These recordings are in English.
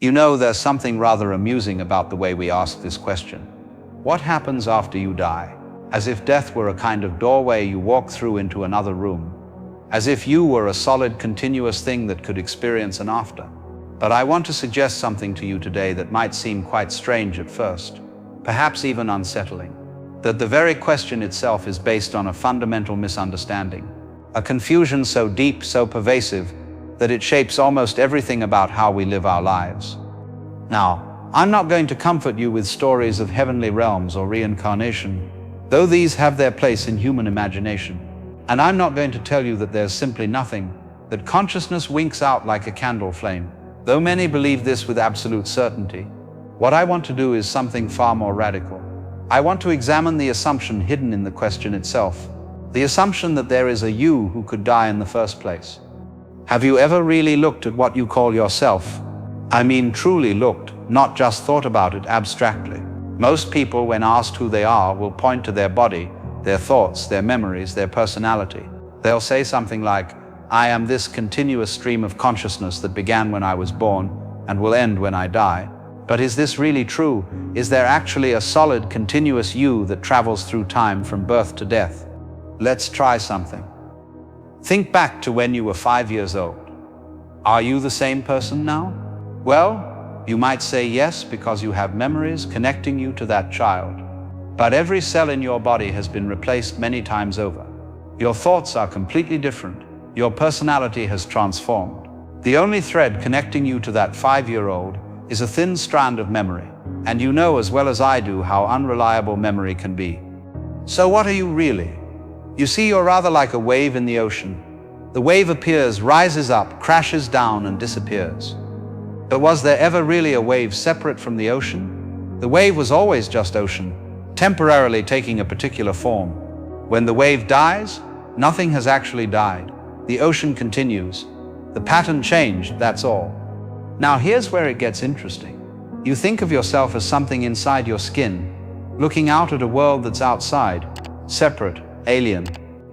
You know, there's something rather amusing about the way we ask this question. What happens after you die? As if death were a kind of doorway you walk through into another room. As if you were a solid, continuous thing that could experience an after. But I want to suggest something to you today that might seem quite strange at first, perhaps even unsettling. That the very question itself is based on a fundamental misunderstanding. A confusion so deep, so pervasive, that it shapes almost everything about how we live our lives. Now, I'm not going to comfort you with stories of heavenly realms or reincarnation, though these have their place in human imagination. And I'm not going to tell you that there's simply nothing, that consciousness winks out like a candle flame, though many believe this with absolute certainty. What I want to do is something far more radical. I want to examine the assumption hidden in the question itself, the assumption that there is a you who could die in the first place. Have you ever really looked at what you call yourself? I mean truly looked, not just thought about it abstractly. Most people, when asked who they are, will point to their body, their thoughts, their memories, their personality. They'll say something like, I am this continuous stream of consciousness that began when I was born and will end when I die. But is this really true? Is there actually a solid, continuous you that travels through time from birth to death? Let's try something. Think back to when you were 5 years old. Are you the same person now? Well, you might say yes, because you have memories connecting you to that child. But every cell in your body has been replaced many times over. Your thoughts are completely different. Your personality has transformed. The only thread connecting you to that 5-year-old is a thin strand of memory. And you know as well as I do how unreliable memory can be. So what are you really? You see, you're rather like a wave in the ocean. The wave appears, rises up, crashes down, and disappears. But was there ever really a wave separate from the ocean? The wave was always just ocean, temporarily taking a particular form. When the wave dies, nothing has actually died. The ocean continues. The pattern changed, that's all. Now here's where it gets interesting. You think of yourself as something inside your skin, looking out at a world that's outside, separate, alien.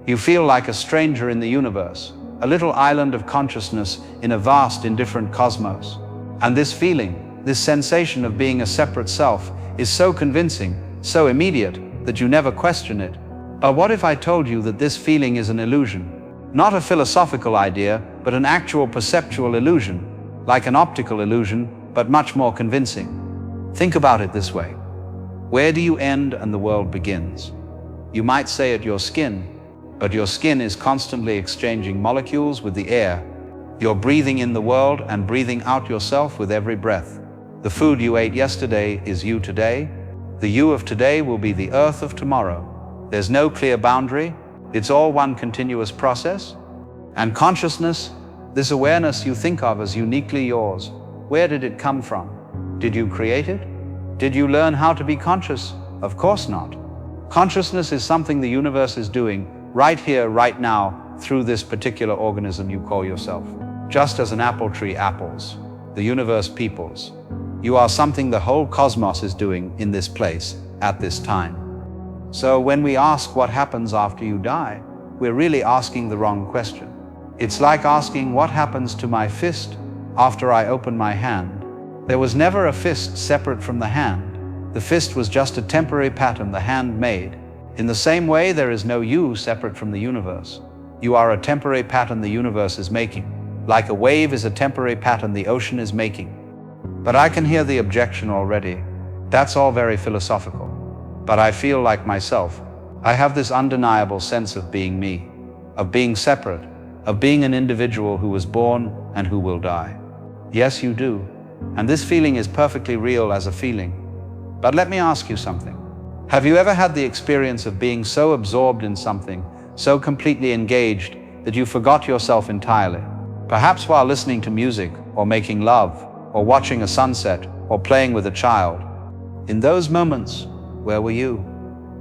You feel like a stranger in the universe, a little island of consciousness in a vast, indifferent cosmos. And this feeling, this sensation of being a separate self, is so convincing, so immediate, that you never question it. But what if I told you that this feeling is an illusion? Not a philosophical idea, but an actual perceptual illusion, like an optical illusion, but much more convincing. Think about it this way. Where do you end and the world begins? You might say at your skin, but your skin is constantly exchanging molecules with the air. You're breathing in the world and breathing out yourself with every breath. The food you ate yesterday is you today. The you of today will be the earth of tomorrow. There's no clear boundary. It's all one continuous process. And consciousness, this awareness you think of as uniquely yours, where did it come from? Did you create it? Did you learn how to be conscious? Of course not. Consciousness is something the universe is doing right here, right now, through this particular organism you call yourself. Just as an apple tree apples, the universe peoples. You are something the whole cosmos is doing in this place, at this time. So when we ask what happens after you die, we're really asking the wrong question. It's like asking what happens to my fist after I open my hand. There was never a fist separate from the hand. The fist was just a temporary pattern the hand made. In the same way, there is no you separate from the universe. You are a temporary pattern the universe is making, like a wave is a temporary pattern the ocean is making. But I can hear the objection already. That's all very philosophical. But I feel like myself. I have this undeniable sense of being me, of being separate, of being an individual who was born and who will die. Yes, you do. And this feeling is perfectly real as a feeling. But let me ask you something. Have you ever had the experience of being so absorbed in something, so completely engaged, that you forgot yourself entirely? Perhaps while listening to music, or making love, or watching a sunset, or playing with a child. In those moments, where were you?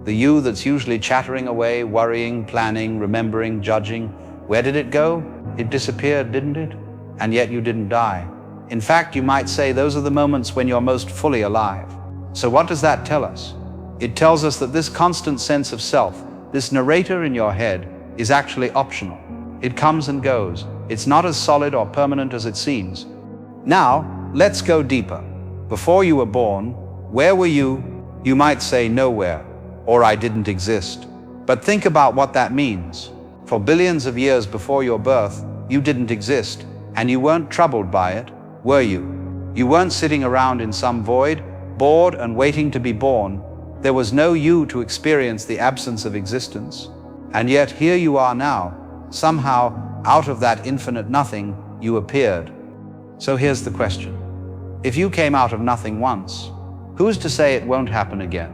The you that's usually chattering away, worrying, planning, remembering, judging. Where did it go? It disappeared, didn't it? And yet you didn't die. In fact, you might say those are the moments when you're most fully alive. So what does that tell us? It tells us that this constant sense of self, this narrator in your head, is actually optional. It comes and goes. It's not as solid or permanent as it seems. Now, let's go deeper. Before you were born, where were you? You might say nowhere, or I didn't exist. But think about what that means. For billions of years before your birth, you didn't exist, and you weren't troubled by it, were you? You weren't sitting around in some void, bored and waiting to be born. There was no you to experience the absence of existence. And yet here you are now. Somehow, out of that infinite nothing, you appeared. So here's the question. If you came out of nothing once, who's to say it won't happen again?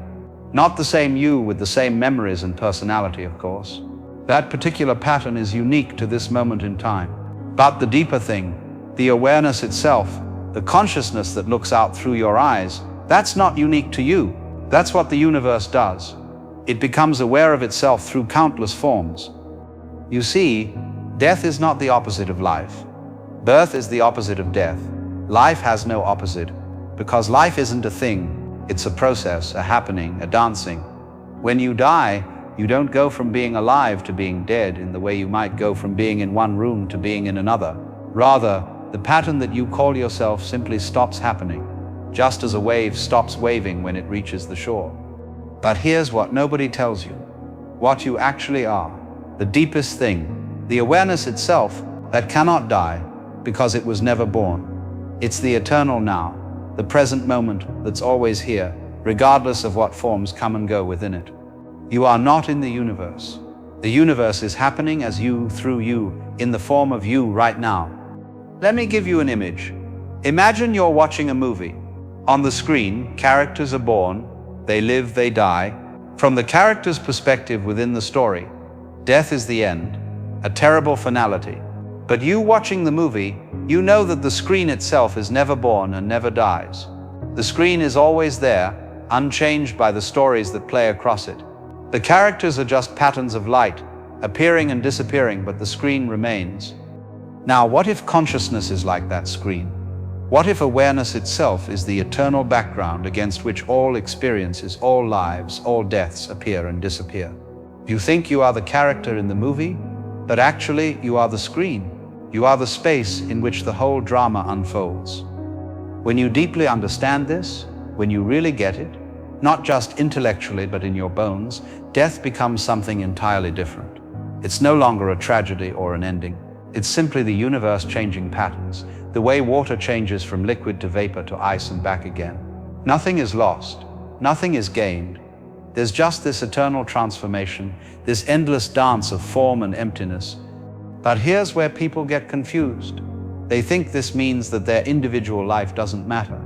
Not the same you with the same memories and personality, of course. That particular pattern is unique to this moment in time. But the deeper thing, the awareness itself, the consciousness that looks out through your eyes, that's not unique to you. That's what the universe does. It becomes aware of itself through countless forms. You see, death is not the opposite of life. Birth is the opposite of death. Life has no opposite, because life isn't a thing, it's a process, a happening, a dancing. When you die, you don't go from being alive to being dead in the way you might go from being in one room to being in another. Rather, the pattern that you call yourself simply stops happening, just as a wave stops waving when it reaches the shore. But here's what nobody tells you. What you actually are, the deepest thing, the awareness itself that cannot die because it was never born. It's the eternal now, the present moment that's always here, regardless of what forms come and go within it. You are not in the universe. The universe is happening as you, through you, in the form of you right now. Let me give you an image. Imagine you're watching a movie. On the screen, characters are born, they live, they die. From the character's perspective within the story, death is the end, a terrible finality. But you watching the movie, you know that the screen itself is never born and never dies. The screen is always there, unchanged by the stories that play across it. The characters are just patterns of light, appearing and disappearing, but the screen remains. Now, what if consciousness is like that screen? What if awareness itself is the eternal background against which all experiences, all lives, all deaths appear and disappear? You think you are the character in the movie, but actually you are the screen. You are the space in which the whole drama unfolds. When you deeply understand this, when you really get it, not just intellectually but in your bones, death becomes something entirely different. It's no longer a tragedy or an ending. It's simply the universe changing patterns, the way water changes from liquid to vapor to ice and back again. Nothing is lost, nothing is gained. There's just this eternal transformation, this endless dance of form and emptiness. But here's where people get confused. They think this means that their individual life doesn't matter,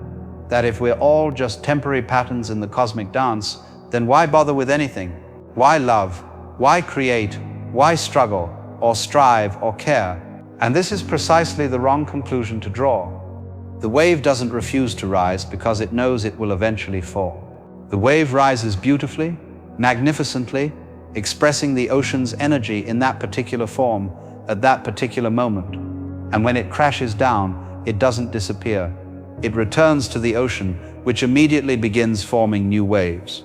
that if we're all just temporary patterns in the cosmic dance, then why bother with anything? Why love? Why create? Why struggle, or strive, or care? And this is precisely the wrong conclusion to draw. The wave doesn't refuse to rise because it knows it will eventually fall. The wave rises beautifully, magnificently, expressing the ocean's energy in that particular form, at that particular moment. And when it crashes down, it doesn't disappear. It returns to the ocean, which immediately begins forming new waves.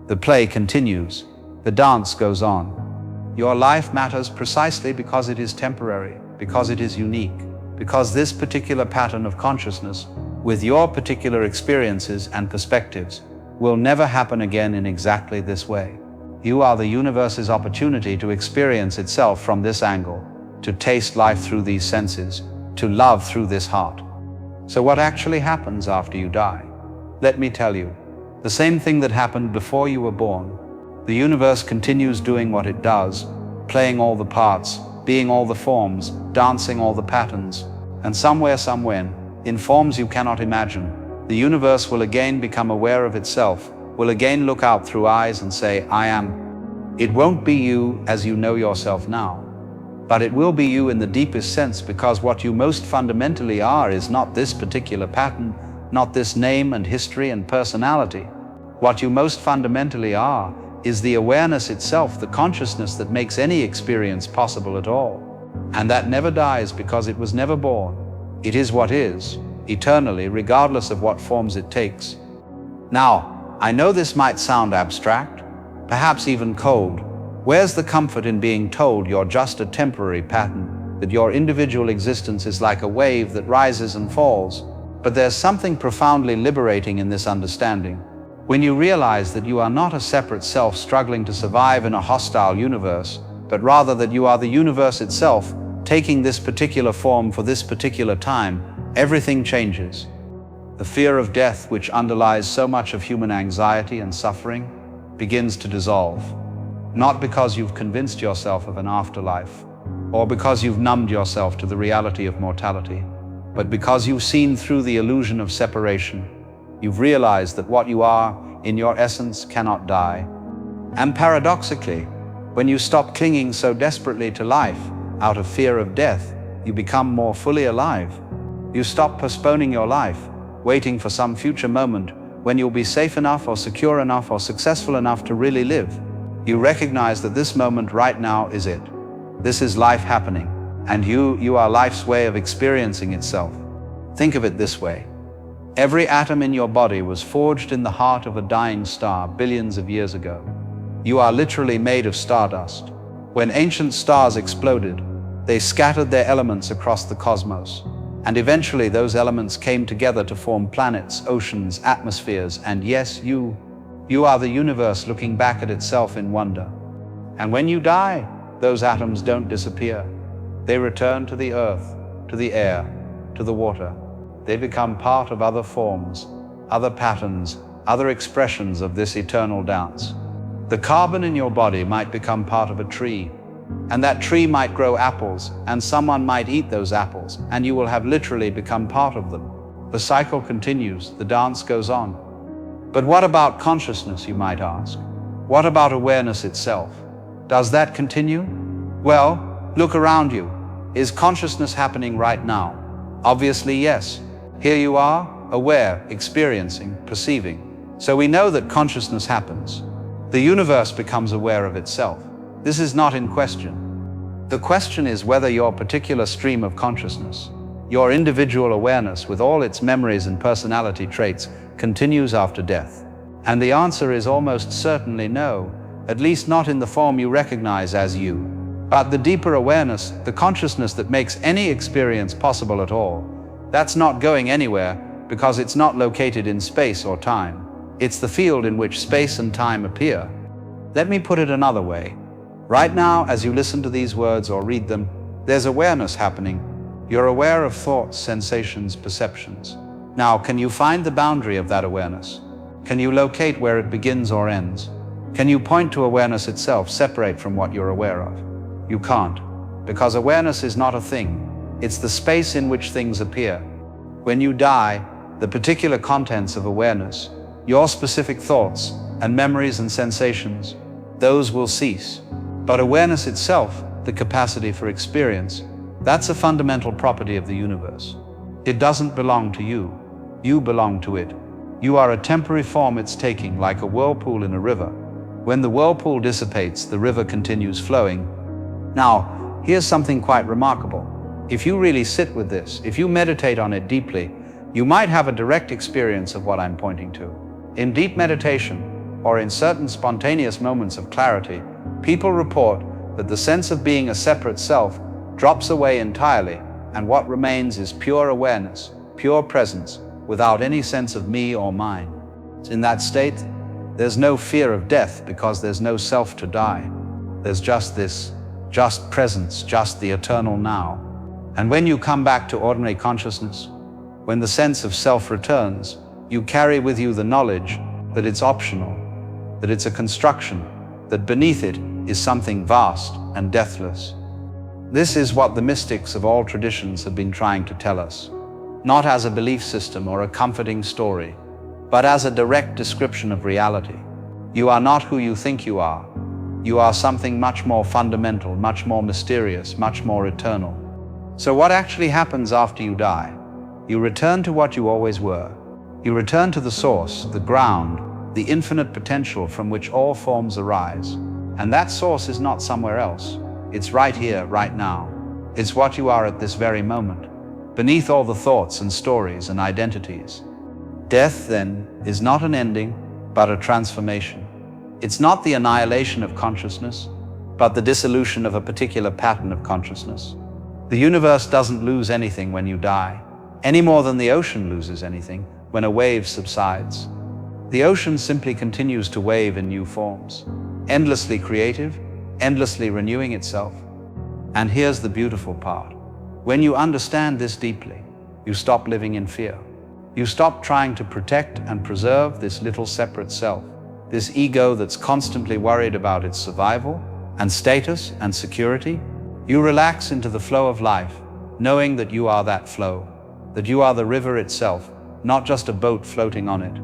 The play continues. The dance goes on. Your life matters precisely because it is temporary, because it is unique, because this particular pattern of consciousness, with your particular experiences and perspectives, will never happen again in exactly this way. You are the universe's opportunity to experience itself from this angle, to taste life through these senses, to love through this heart. So what actually happens after you die? Let me tell you, the same thing that happened before you were born. The universe continues doing what it does, playing all the parts, being all the forms, dancing all the patterns, and somewhere, somewhen, in forms you cannot imagine, the universe will again become aware of itself, will again look out through eyes and say, I am. It won't be you as you know yourself now, but it will be you in the deepest sense, because what you most fundamentally are is not this particular pattern, not this name and history and personality. What you most fundamentally are is the awareness itself, the consciousness that makes any experience possible at all. And that never dies because it was never born. It is what is, eternally, regardless of what forms it takes. Now, I know this might sound abstract, perhaps even cold. Where's the comfort in being told you're just a temporary pattern, that your individual existence is like a wave that rises and falls? But there's something profoundly liberating in this understanding. When you realize that you are not a separate self struggling to survive in a hostile universe, but rather that you are the universe itself, taking this particular form for this particular time, everything changes. The fear of death, which underlies so much of human anxiety and suffering, begins to dissolve. Not because you've convinced yourself of an afterlife, or because you've numbed yourself to the reality of mortality, but because you've seen through the illusion of separation. You've realized that what you are, in your essence, cannot die. And paradoxically, when you stop clinging so desperately to life, out of fear of death, you become more fully alive. You stop postponing your life, waiting for some future moment when you'll be safe enough or secure enough or successful enough to really live. You recognize that this moment right now is it. This is life happening, and you are life's way of experiencing itself. Think of it this way. Every atom in your body was forged in the heart of a dying star billions of years ago. You are literally made of stardust. When ancient stars exploded, they scattered their elements across the cosmos, and eventually those elements came together to form planets, oceans, atmospheres, and yes, you are the universe looking back at itself in wonder. And when you die, those atoms don't disappear. They return to the earth, to the air, to the water. They become part of other forms, other patterns, other expressions of this eternal dance. The carbon in your body might become part of a tree, and that tree might grow apples, and someone might eat those apples, and you will have literally become part of them. The cycle continues, the dance goes on. But what about consciousness, you might ask? What about awareness itself? Does that continue? Well, look around you. Is consciousness happening right now? Obviously, yes. Here you are, aware, experiencing, perceiving. So we know that consciousness happens. The universe becomes aware of itself. This is not in question. The question is whether your particular stream of consciousness, your individual awareness with all its memories and personality traits, continues after death. And the answer is almost certainly no, at least not in the form you recognize as you. But the deeper awareness, the consciousness that makes any experience possible at all, that's not going anywhere because it's not located in space or time. It's the field in which space and time appear. Let me put it another way. Right now, as you listen to these words or read them, there's awareness happening. You're aware of thoughts, sensations, perceptions. Now, can you find the boundary of that awareness? Can you locate where it begins or ends? Can you point to awareness itself, separate from what you're aware of? You can't, because awareness is not a thing. It's the space in which things appear. When you die, the particular contents of awareness, your specific thoughts and memories and sensations, those will cease. But awareness itself, the capacity for experience, that's a fundamental property of the universe. It doesn't belong to you. You belong to it. You are a temporary form it's taking, like a whirlpool in a river. When the whirlpool dissipates, the river continues flowing. Now, here's something quite remarkable. If you really sit with this, if you meditate on it deeply, you might have a direct experience of what I'm pointing to. In deep meditation, or in certain spontaneous moments of clarity, people report that the sense of being a separate self drops away entirely, and what remains is pure awareness, pure presence, without any sense of me or mine. In that state, there's no fear of death because there's no self to die. There's just presence, just the eternal now. And when you come back to ordinary consciousness, when the sense of self returns, you carry with you the knowledge that it's optional, that it's a construction, that beneath it is something vast and deathless. This is what the mystics of all traditions have been trying to tell us, not as a belief system or a comforting story, but as a direct description of reality. You are not who you think you are. You are something much more fundamental, much more mysterious, much more eternal. So what actually happens after you die? You return to what you always were. You return to the source, the ground, the infinite potential from which all forms arise. And that source is not somewhere else. It's right here, right now. It's what you are at this very moment, beneath all the thoughts and stories and identities. Death, then, is not an ending, but a transformation. It's not the annihilation of consciousness, but the dissolution of a particular pattern of consciousness. The universe doesn't lose anything when you die. any more than the ocean loses anything when a wave subsides. The ocean simply continues to wave in new forms, endlessly creative, endlessly renewing itself. And here's the beautiful part. When you understand this deeply, you stop living in fear. You stop trying to protect and preserve this little separate self, this ego that's constantly worried about its survival and status and security. You relax into the flow of life, knowing that you are that flow, that you are the river itself, not just a boat floating on it.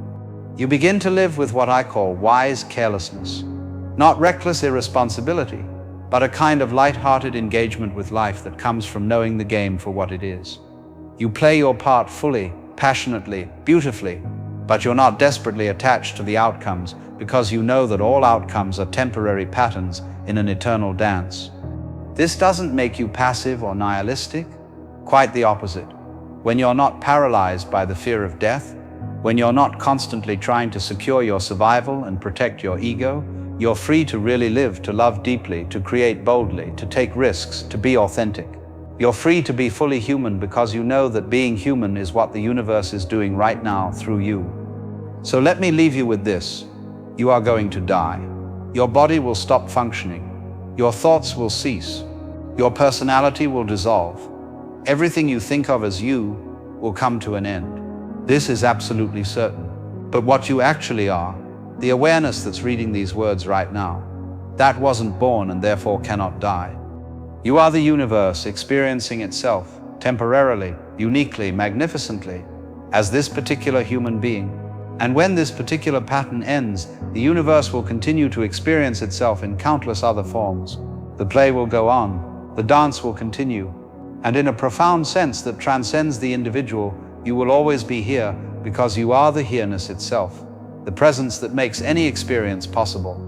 You begin to live with what I call wise carelessness, not reckless irresponsibility, but a kind of light-hearted engagement with life that comes from knowing the game for what it is. You play your part fully, passionately, beautifully, but you're not desperately attached to the outcomes because you know that all outcomes are temporary patterns in an eternal dance. This doesn't make you passive or nihilistic, quite the opposite. When you're not paralyzed by the fear of death, when you're not constantly trying to secure your survival and protect your ego, you're free to really live, to love deeply, to create boldly, to take risks, to be authentic. You're free to be fully human because you know that being human is what the universe is doing right now through you. So let me leave you with this. You are going to die. Your body will stop functioning. Your thoughts will cease. Your personality will dissolve. Everything you think of as you will come to an end. This is absolutely certain. But what you actually are, the awareness that's reading these words right now, that wasn't born and therefore cannot die. You are the universe experiencing itself, temporarily, uniquely, magnificently, as this particular human being. And when this particular pattern ends, the universe will continue to experience itself in countless other forms. The play will go on, the dance will continue, and in a profound sense that transcends the individual, you will always be here because you are the here-ness itself, the presence that makes any experience possible.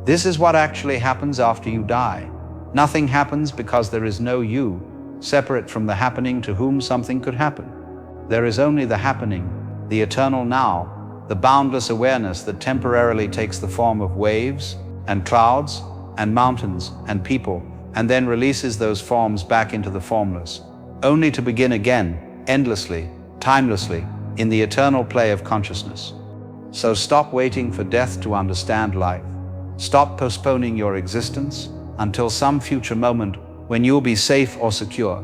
This is what actually happens after you die. Nothing happens because there is no you, separate from the happening to whom something could happen. There is only the happening, the eternal now, the boundless awareness that temporarily takes the form of waves and clouds and mountains and people, and then releases those forms back into the formless, only to begin again, endlessly, timelessly, in the eternal play of consciousness. So stop waiting for death to understand life. Stop postponing your existence until some future moment when you'll be safe or secure.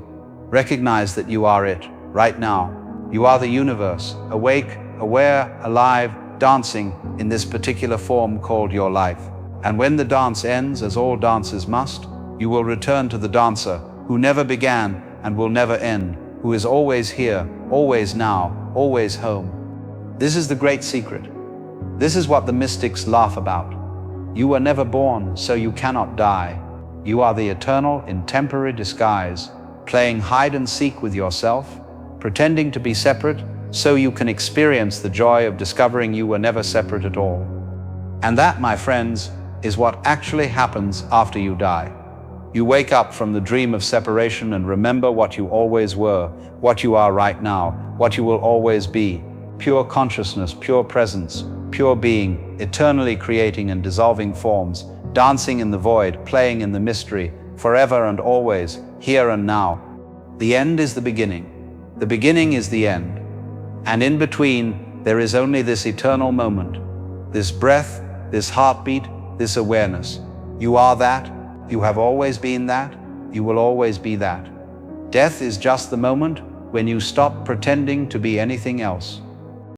Recognize that you are it, right now. You are the universe, awake, aware, alive, dancing in this particular form called your life. And when the dance ends, as all dances must, you will return to the dancer who never began and will never end, who is always here, always now, always home. This is the great secret. This is what the mystics laugh about. You were never born, so you cannot die. You are the eternal in temporary disguise, playing hide and seek with yourself, pretending to be separate so you can experience the joy of discovering you were never separate at all. And that, my friends, is what actually happens after you die. You wake up from the dream of separation and remember what you always were, what you are right now, what you will always be. Pure consciousness, pure presence, pure being, eternally creating and dissolving forms, dancing in the void, playing in the mystery, forever and always, here and now. The end is the beginning. The beginning is the end. And in between, there is only this eternal moment, this breath, this heartbeat, this awareness. You are that. You have always been that. You will always be that. Death is just the moment when you stop pretending to be anything else.